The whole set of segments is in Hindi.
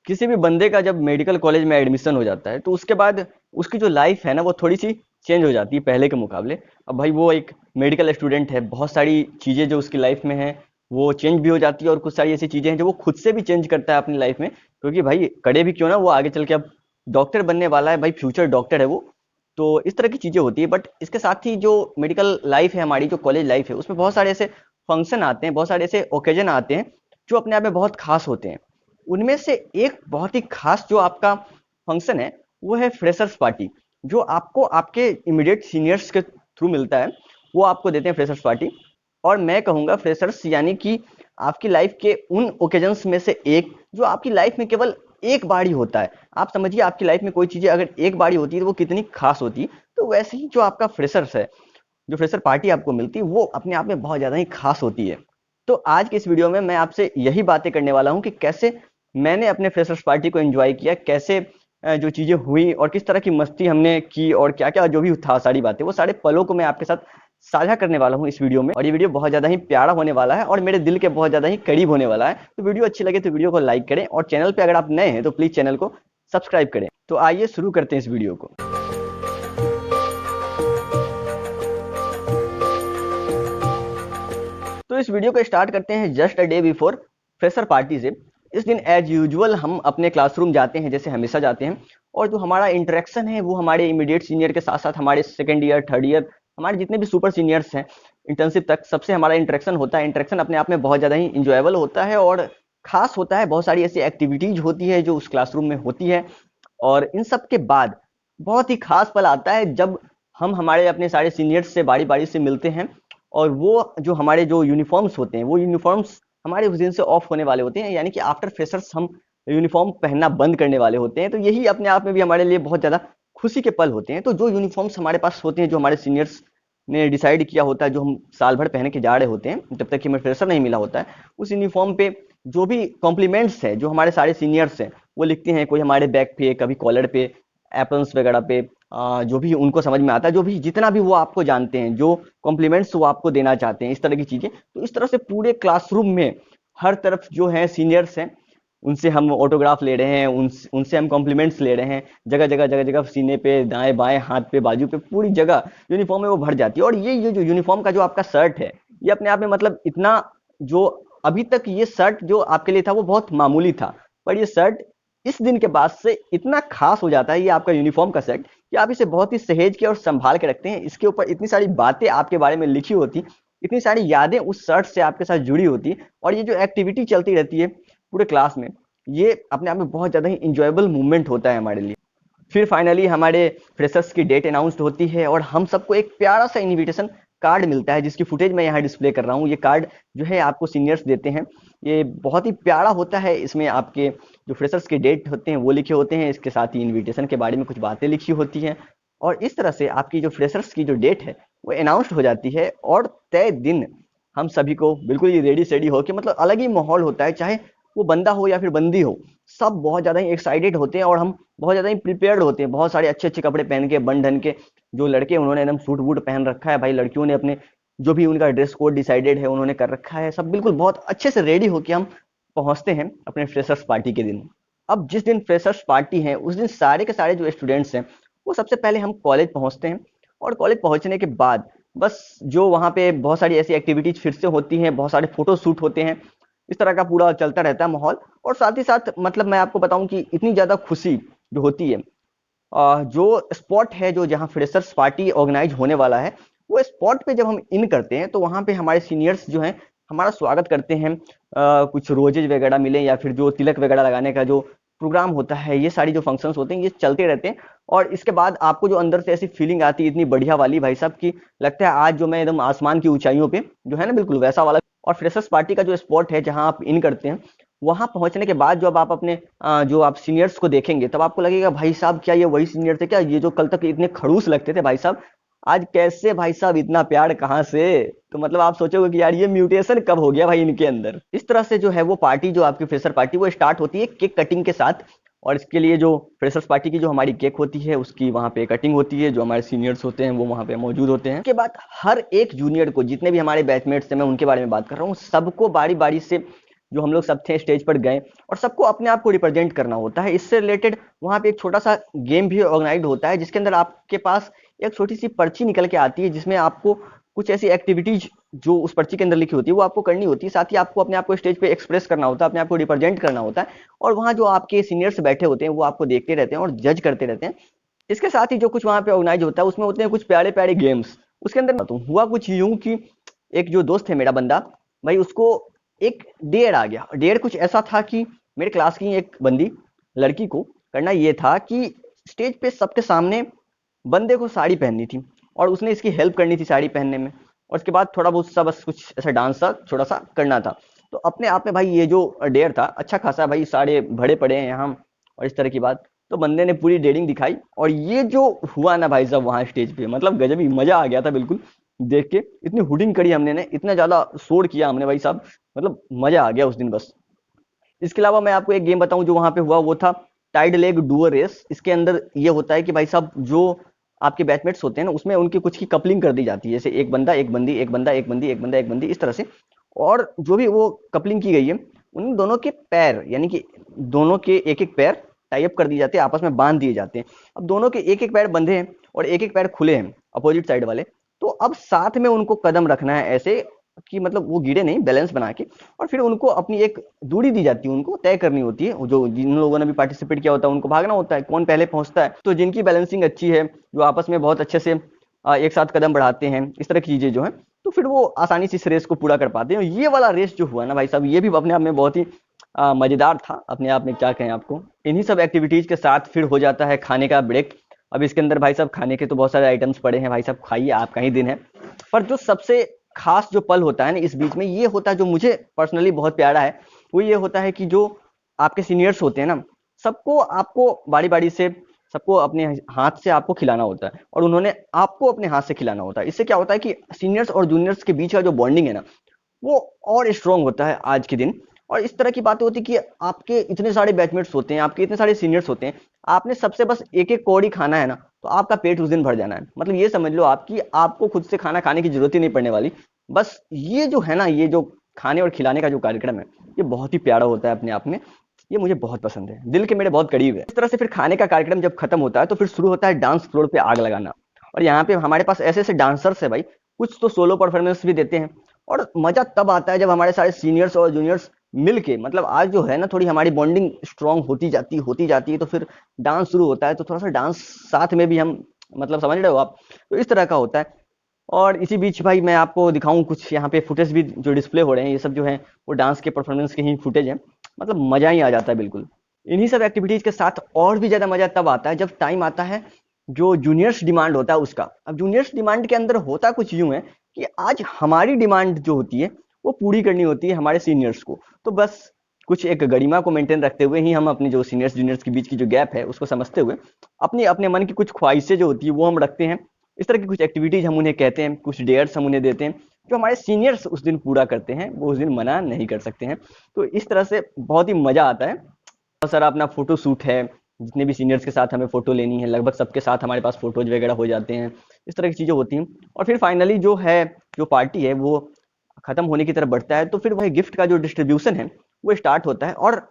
किसी भी बंदे का जब मेडिकल कॉलेज में एडमिशन हो जाता है तो उसके बाद उसकी जो लाइफ है ना वो थोड़ी सी चेंज हो जाती है पहले के मुकाबले। अब भाई वो एक मेडिकल स्टूडेंट है, बहुत सारी चीज़ें जो उसकी लाइफ में है वो चेंज भी हो जाती है, और कुछ सारी ऐसी चीज़ें हैं जो वो खुद से भी चेंज करता है अपनी लाइफ में, क्योंकि भाई करे भी क्यों ना, वो आगे चल के अब डॉक्टर बनने वाला है भाई, फ्यूचर डॉक्टर है वो। तो इस तरह की चीज़ें होती है। बट इसके साथ ही जो मेडिकल लाइफ है हमारी, जो कॉलेज लाइफ है, उसमें बहुत सारे ऐसे फंक्शन आते हैं, बहुत सारे ऐसे ओकेजन आते हैं जो अपने आप में बहुत खास होते हैं। उनमें से एक बहुत ही खास जो आपका फंक्शन है वो है फ्रेशर्स पार्टी, जो आपको आपके इमीडिएट सीनियर्स के थ्रू मिलता है। वो आपको देते हैं फ्रेशर्स पार्टी। और मैं कहूँगा फ्रेशर्स यानी कि आपकी लाइफ के उन ओकेजन्स में से एक जो आपकी लाइफ में केवल एक बार ही होता है। आप समझिए आपकी लाइफ में कोई चीज़ें अगर एक बार ही होती है तो वो कितनी खास होती है, तो वैसे ही जो आपका फ्रेशर्स है, जो फ्रेशर पार्टी आपको मिलती है, वो अपने आप में बहुत ज़्यादा ही खास होती है। तो आज की इस वीडियो में मैं आपसे यही बातें करने वाला हूँ कि कैसे मैंने अपने फ्रेशर्स पार्टी को एंजॉय किया, कैसे जो चीज़ें हुई और किस तरह की मस्ती हमने की, और क्या क्या जो भी था सारी बातें, वो सारे पलों को मैं आपके साथ साझा करने वाला हूँ इस वीडियो में। और ये वीडियो बहुत ज़्यादा ही प्यारा होने वाला है और मेरे दिल के बहुत ज़्यादा ही करीब होने वाला है। तो वीडियो अच्छी लगे तो वीडियो को लाइक करें, और चैनल पर अगर आप नए हैं तो प्लीज़ चैनल को सब्सक्राइब करें। तो आइए शुरू करते हैं इस वीडियो को। तो इस वीडियो को स्टार्ट करते हैं just a day before fresher party से। इस दिन एज यूजुअल हम अपने क्लासरूम जाते हैं, जैसे हमेशा जाते हैं, और जो हमारा इंटरेक्शन है वो हमारे इमीडिएट सीनियर के साथ साथ हमारे सेकेंड ईयर, थर्ड ईयर, हमारे जितने भी सुपर सीनियर्स हैं इंटर्नशिप तक, सबसे हमारा इंटरेक्शन होता है। इंटरेक्शन अपने आप में बहुत ज़्यादा ही इंजॉयबल होता है और ख़ास होता है। बहुत सारी ऐसी एक्टिविटीज़ होती है जो उस क्लासरूम में होती है, और इन सब के बाद बहुत ही खास पल आता है जब हम हमारे अपने सारे सीनियर्स से बारी बारी से मिलते हैं, और वो जो हमारे जो यूनिफॉर्म्स होते हैं वो यूनिफॉर्म्स हमारे उस दिन से ऑफ होने वाले होते हैं, यानी कि आफ्टर फ्रेशर्स हम यूनिफॉर्म पहनना बंद करने वाले होते हैं। तो यही अपने आप में भी हमारे लिए बहुत ज़्यादा खुशी के पल होते हैं। तो जो यूनिफॉर्म्स हमारे पास होते हैं, जो हमारे सीनियर्स ने डिसाइड किया होता है, जो हम साल भर पहन के जा रहे होते हैं जब तक कि हमें फ्रेशर नहीं मिला होता है, उस यूनिफॉर्म पे जो भी कॉम्प्लीमेंट्स हैं जो हमारे सारे सीनियर्स हैं वो लिखते हैं। कोई हमारे बैक पे, कभी कॉलर पे, एपल्स वगैरह पे, जो भी उनको समझ में आता है, जो भी जितना भी वो आपको जानते हैं, जो कॉम्प्लीमेंट्स वो आपको देना चाहते हैं, इस तरह की चीज़ें। तो इस तरह से पूरे क्लासरूम में हर तरफ जो है सीनियर्स हैं, उनसे हम ऑटोग्राफ ले रहे हैं, उनसे हम कॉम्प्लीमेंट्स ले रहे हैं। जगह जगह जगह जगह सीने पे, दाएं बाएं, हाथ पे, बाजू पे, पूरी जगह यूनिफॉर्म में वो भर जाती है। और ये जो यूनिफॉर्म का जो आपका शर्ट है, ये अपने आप में मतलब इतना, जो अभी तक ये शर्ट जो आपके लिए था वो बहुत मामूली था, पर ये शर्ट इस दिन के बाद से इतना खास हो जाता है, ये आपका यूनिफॉर्म का शर्ट, कि आप इसे बहुत ही सहेज के और संभाल के रखते हैं। इसके ऊपर इतनी सारी बातें आपके बारे में लिखी होती, इतनी सारी यादें उस शर्ट से आपके साथ जुड़ी होती, और ये जो एक्टिविटी चलती रहती है पूरे क्लास में, ये अपने आप में बहुत ज़्यादा ही इंजॉयबल मूवमेंट होता है हमारे लिए। फिर फाइनली हमारे फ्रेशर्स की डेट अनाउंस्ड होती है, और हम सबको एक प्यारा सा इनविटेशन कार्ड मिलता है, जिसकी फुटेज मैं यहाँ डिस्प्ले कर रहा हूँ। ये कार्ड जो है आपको सीनियर्स देते हैं। ये बहुत ही प्यारा होता है। इसमें आपके जो फ्रेशर्स के डेट होते हैं वो लिखे होते हैं, इसके साथ ही इनविटेशन के बारे में कुछ बातें लिखी होती हैं, और इस तरह से आपकी जो फ्रेशर्स की जो डेट है वो अनाउंस्ड हो जाती है। और तय दिन हम सभी को बिल्कुल ही रेडी सेडी होकर, मतलब अलग ही माहौल होता है, चाहे वो बंदा हो या फिर बंदी हो, सब बहुत ज़्यादा ही एक्साइटेड होते हैं, और हम बहुत ज़्यादा ही प्रिपेयर्ड होते हैं, बहुत सारे अच्छे अच्छे कपड़े पहन के, बन ढन के। जो लड़के उन्होंने एकदम सूट वूट पहन रखा है भाई, लड़कियों ने अपने जो भी उनका ड्रेस कोड डिसाइडेड है उन्होंने कर रखा है, सब बिल्कुल बहुत अच्छे से रेडी होके हम पहुंचते हैं अपने फ्रेशर्स पार्टी के दिन। अब जिस दिन फ्रेशर्स पार्टी है उस दिन सारे के सारे जो स्टूडेंट्स हैं वो सबसे पहले हम कॉलेज पहुंचते हैं, और कॉलेज पहुंचने के बाद बस जो वहाँ पे बहुत सारी ऐसी एक्टिविटीज फिर से होती हैं, बहुत सारे फोटो शूट होते हैं, इस तरह का पूरा चलता रहता है माहौल। और साथ ही साथ मतलब मैं आपको बताऊं कि इतनी ज़्यादा खुशी जो होती है, जो स्पॉट है जो जहाँ फ्रेशर्स पार्टी ऑर्गेनाइज होने वाला है, वो स्पॉट पे जब हम इन करते हैं तो वहाँ पे हमारे सीनियर्स जो हैं हमारा स्वागत करते हैं। कुछ रोजेज वगैरह मिले, या फिर जो तिलक वगैरह लगाने का जो प्रोग्राम होता है, ये सारी जो फंक्शंस होते हैं ये चलते रहते हैं। और इसके बाद आपको जो अंदर से ऐसी फीलिंग आती है इतनी बढ़िया वाली भाई साहब, की लगता है आज जो मैं एकदम आसमान की ऊंचाइयों पे जो है ना, बिल्कुल वैसा वाला। और फ्रेशर्स पार्टी का जो स्पॉट है जहाँ आप इन करते हैं, वहां पहुंचने के बाद जब आप अपने जो आप सीनियर्स को देखेंगे, तब आपको लगेगा भाई साहब क्या ये वही सीनियर थे क्या, ये जो कल तक इतने खड़ूस लगते थे भाई साहब, आज कैसे भाई साहब इतना प्यार कहाँ से। तो मतलब आप सोचोगे कि यार ये म्यूटेशन कब हो गया भाई इनके अंदर। इस तरह से जो है वो पार्टी, जो आपकी फ्रेशर पार्टी, वो स्टार्ट होती है केक कटिंग के साथ। और इसके लिए जो फ्रेशर्स पार्टी की जो हमारी केक होती है उसकी वहाँ पे कटिंग होती है, जो हमारे सीनियर्स होते हैं वो वहाँ पे मौजूद होते हैं। उसके बाद हर एक जूनियर को, जितने भी हमारे बैचमेट्स हैं, मैं उनके बारे में बात कर रहा हूँ, सबको बारी बारी से जो हम लोग सब थे स्टेज पर गए और सबको अपने आप को रिप्रेजेंट करना होता है। इससे रिलेटेड वहाँ पे एक छोटा सा गेम भी ऑर्गेनाइज होता है, जिसके अंदर आपके पास एक छोटी सी पर्ची निकल के आती है, जिसमें आपको कुछ ऐसी एक्टिविटीज जो उस पर्ची के अंदर लिखी होती है वो आपको करनी होती है। साथ ही आपको अपने आप को स्टेज पे एक्सप्रेस करना होता है, अपने आप को रिप्रेजेंट करना होता है, और वहाँ जो आपके सीनियर्स बैठे होते हैं वो आपको देखते रहते हैं और जज करते रहते हैं। इसके साथ ही जो कुछ वहाँ पे ऑर्गेनाइज होता है उसमें होते हैं कुछ प्यारे प्यारे गेम्स। उसके अंदर तो हुआ कुछ यूं कि एक जो दोस्त है मेरा बंदा भाई, उसको एक डेयर आ गया। डेयर कुछ ऐसा था कि मेरे क्लास की एक बंदी लड़की को करना ये था कि स्टेज पे सबके सामने बंदे को साड़ी पहननी थी और उसने इसकी हेल्प करनी थी साड़ी पहनने में, और उसके बाद थोड़ा बहुत सा बस कुछ ऐसा डांस सा छोटा सा करना था। तो अपने आप में भाई ये जो डेयर था अच्छा खासा, भाई सारे भरे पड़े हैं यहाँ और इस तरह की बात। तो बंदे ने पूरी डेयरिंग दिखाई और ये जो हुआ ना भाई साहब वहाँ स्टेज पे, मतलब गजब ही मजा आ गया था बिल्कुल देख के। इतनी हुडिंग करी हमने ने, इतना ज्यादा शोर किया हमने भाई साहब, मतलब मजा आ गया उस दिन बस। इसके अलावा मैं आपको एक गेम बताऊं जो वहां पे हुआ, वो था टाइड लेग डुअर रेस। इसके अंदर ये होता है कि भाई साहब जो आपके बैचमेट्स होते हैं ना उसमें उनकी कुछ की कपलिंग कर दी जाती है, जैसे एक बंदा एक बंदी, एक बंदा एक बंदी, एक बंदा एक बंदी, इस तरह से। और जो भी वो कपलिंग की गई है उन दोनों के पैर, यानी कि दोनों के एक एक पैर टाई अप कर दिए जाते हैं, आपस में बांध दिए जाते हैं। अब दोनों के एक एक पैर बंधे हैं और एक एक पैर खुले हैं अपोजिट साइड वाले। तो अब साथ में उनको कदम रखना है ऐसे कि मतलब वो गिरे नहीं, बैलेंस बना के, और फिर उनको अपनी एक दूरी दी जाती है, उनको तय करनी होती है। जो जिन लोगों ने भी पार्टिसिपेट किया होता है उनको भागना होता है, कौन पहले पहुंचता है। तो जिनकी बैलेंसिंग अच्छी है, जो आपस में बहुत अच्छे से एक साथ कदम बढ़ाते हैं, इस तरह की चीजें जो है, तो फिर वो आसानी से इस रेस को पूरा कर पाते हैं। ये वाला रेस जो हुआ ना भाई साहब, ये भी अपने आप में बहुत ही मजेदार था अपने आप में, क्या कहें आपको। इन्हीं सब एक्टिविटीज के साथ फिर हो जाता है खाने का ब्रेक। अब इसके अंदर भाई साहब खाने के तो बहुत सारे आइटम्स पड़े हैं भाई साहब, खाइए आपका ही दिन है। पर जो सबसे खास जो पल होता है ना इस बीच में, ये होता है जो मुझे पर्सनली बहुत प्यारा है, वो ये होता है कि जो आपके सीनियर्स होते हैं ना, सबको आपको बारी बारी से सबको अपने हाथ से आपको खिलाना होता है और उन्होंने आपको अपने हाथ से खिलाना होता है। इससे क्या होता है कि सीनियर्स और जूनियर्स के बीच का जो बॉन्डिंग है ना वो और स्ट्रांग होता है आज के दिन। और इस तरह की बातें होती है कि आपके इतने सारे बैचमेट्स होते हैं, आपके इतने सारे सीनियर्स होते हैं, आपने सबसे बस एक एक कौड़ी खाना है ना, तो आपका पेट उस दिन भर जाना है। मतलब ये समझ लो आप कि आपको खुद से खाना खाने की जरूरत ही नहीं पड़ने वाली। बस ये जो है ना, ये जो खाने और खिलाने का जो कार्यक्रम है, ये बहुत ही प्यारा होता है अपने आप में। ये मुझे बहुत पसंद है, दिल के मेरे बहुत करीब है। इस तरह से फिर खाने का कार्यक्रम जब खत्म होता है तो फिर शुरू होता है डांस फ्लोर पे आग लगाना। और यहाँ पे हमारे पास ऐसे ऐसे डांसर्स है भाई, कुछ तो सोलो परफॉर्मेंस भी देते हैं। और मजा तब आता है जब हमारे सारे सीनियर्स और जूनियर्स मिल के, मतलब आज जो है ना थोड़ी हमारी बॉन्डिंग स्ट्रांग होती जाती है, तो फिर डांस शुरू होता है, तो थोड़ा सा डांस साथ में भी हम, मतलब समझ रहे हो आप, तो इस तरह का होता है। और इसी बीच भाई मैं आपको दिखाऊं कुछ यहाँ पे फुटेज भी जो डिस्प्ले हो रहे हैं, ये सब जो है वो डांस के परफॉर्मेंस के ही फुटेज है। मतलब मजा ही आ जाता है बिल्कुल। इन्हीं सब एक्टिविटीज के साथ और भी ज्यादा मजा तब आता है जब टाइम आता है जो जूनियर्स डिमांड होता है उसका। अब जूनियर्स डिमांड के अंदर होता कुछ यूं है कि आज हमारी डिमांड जो होती है वो पूरी करनी होती है हमारे सीनियर्स को। तो बस कुछ एक गरिमा को मेंटेन रखते हुए ही हम अपने जो सीनियर्स जूनियर्स के बीच की जो गैप है उसको समझते हुए अपने अपने मन की कुछ ख्वाहिशें जो होती है वो हम रखते हैं। इस तरह की कुछ एक्टिविटीज हम उन्हें कहते हैं, कुछ डेयर्स हम उन्हें देते हैं, जो हमारे सीनियर्स उस दिन पूरा करते हैं, वो उस दिन मना नहीं कर सकते हैं। तो इस तरह से बहुत ही मजा आता है। बहुत सारा अपना फोटो शूट है, जितने भी सीनियर्स के साथ हमें फोटो लेनी है लगभग सबके साथ हमारे पास फोटोज वगैरह हो जाते हैं, इस तरह की चीजें होती हैं। और फिर फाइनली जो है, जो पार्टी है वो खत्म होने की तरफ बढ़ता है, तो फिर वह गिफ्ट का जो डिस्ट्रीब्यूशन है वो स्टार्ट होता है। और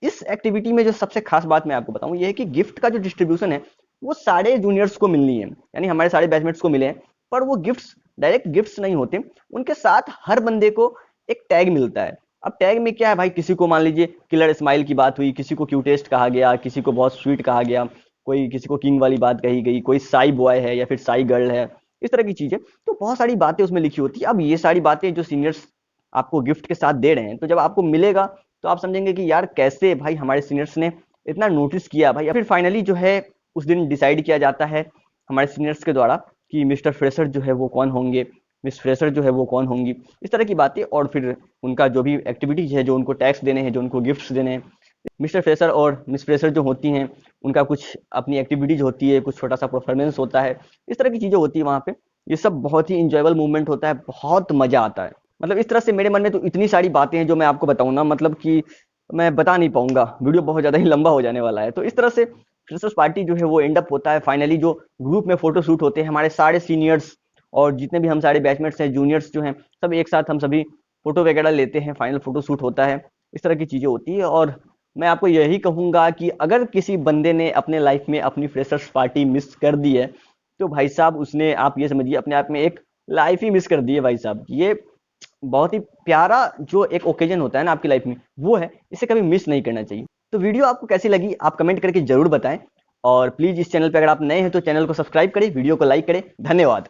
इस एक्टिविटी में जो सबसे खास बात मैं आपको बताऊं ये है कि गिफ्ट का जो डिस्ट्रीब्यूशन है वो सारे जूनियर्स को मिलनी है, यानी हमारे सारे बैचमेट्स को मिले हैं। पर वो गिफ्ट्स डायरेक्ट गिफ्ट्स नहीं होते, उनके साथ हर बंदे को एक टैग मिलता है। अब टैग में क्या है भाई, किसी को मान लीजिए किलर स्माइल की बात हुई, किसी को क्यूटेस्ट कहा गया, किसी को बहुत स्वीट कहा गया, कोई किसी को किंग वाली बात कही गई, कोई साई बॉय है या फिर साई गर्ल है, इस तरह की चीजें। तो बहुत सारी बातें उसमें लिखी होती है। अब ये सारी बातें जो सीनियर्स आपको गिफ्ट के साथ दे रहे हैं, तो जब आपको मिलेगा तो आप समझेंगे कि यार कैसे भाई हमारे सीनियर्स ने इतना नोटिस किया भाई। फिर फाइनली जो है उस दिन डिसाइड किया जाता है हमारे सीनियर्स के द्वारा कि मिस्टर फ्रेशर जो है वो कौन होंगे, मिस फ्रेशर जो है वो कौन होंगी, इस तरह की बातें। और फिर उनका जो भी एक्टिविटीज है, जो उनको टैक्स देने हैं, जो उनको गिफ्ट्स देने हैं, मिस्टर फ्रेशर और मिस फ्रेशर जो होती हैं उनका कुछ अपनी एक्टिविटीज होती है, कुछ छोटा सा परफॉर्मेंस होता है, इस तरह की चीजें होती है वहाँ पे। ये सब बहुत ही इंजॉयबल मूवमेंट होता है, बहुत मजा आता है। मतलब इस तरह से मेरे मन में तो इतनी सारी बातें हैं जो मैं आपको बताऊं ना, मतलब कि मैं बता नहीं पाऊंगा, वीडियो बहुत ज्यादा ही लंबा हो जाने वाला है। तो इस तरह से फ्रेशर्स पार्टी जो है वो एंड अप होता है। फाइनली जो ग्रुप में फोटो शूट होते हैं हमारे सारे सीनियर्स और जितने भी हम सारे बैचमेट्स हैं, जूनियर्स जो हैं, सब एक साथ हम सभी फोटो वगैरह लेते हैं, फाइनल फोटो शूट होता है, इस तरह की चीज़ें होती है। और मैं आपको यही कहूँगा कि अगर किसी बंदे ने अपने लाइफ में अपनी फ्रेशर्स पार्टी मिस कर दी है, तो भाई साहब उसने, आप ये समझिए, अपने आप में एक लाइफ ही मिस कर दी है भाई साहब। ये बहुत ही प्यारा जो एक ओकेजन होता है ना आपकी लाइफ में, वो है, इसे कभी मिस नहीं करना चाहिए। तो वीडियो आपको कैसी लगी आप कमेंट करके जरूर बताएं, और प्लीज इस चैनल पे अगर आप नए हैं तो चैनल को सब्सक्राइब करें, वीडियो को लाइक करें। धन्यवाद।